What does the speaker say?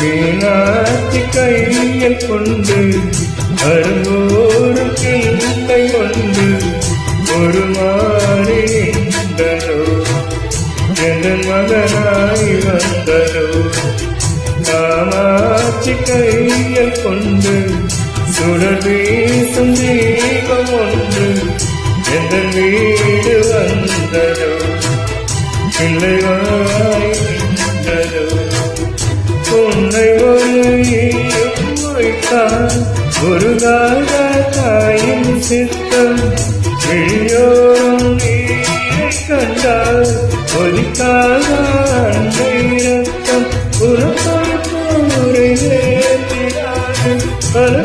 மீனாட்சி கையில் கொண்டு அருங்கோரு கிள்ளை கொண்டு ஒரு மாறி நின்றனோ என் மகனாய் வந்தனோ காமாட்சி கையில் கொண்டு சுடர் வீசும் தீபம் ஒன்று எந்த வீடு வந்தனோ பிள்ளைவாய் நின்றனோ உன்னை வைத்தான் ஒரு தாயின் சித்தம் விழியோரம் நீரை கண்டால் ஒலிக்காக அன்பை ரத்தம் உறப்பாய் போரை நேர்த்தினாது பல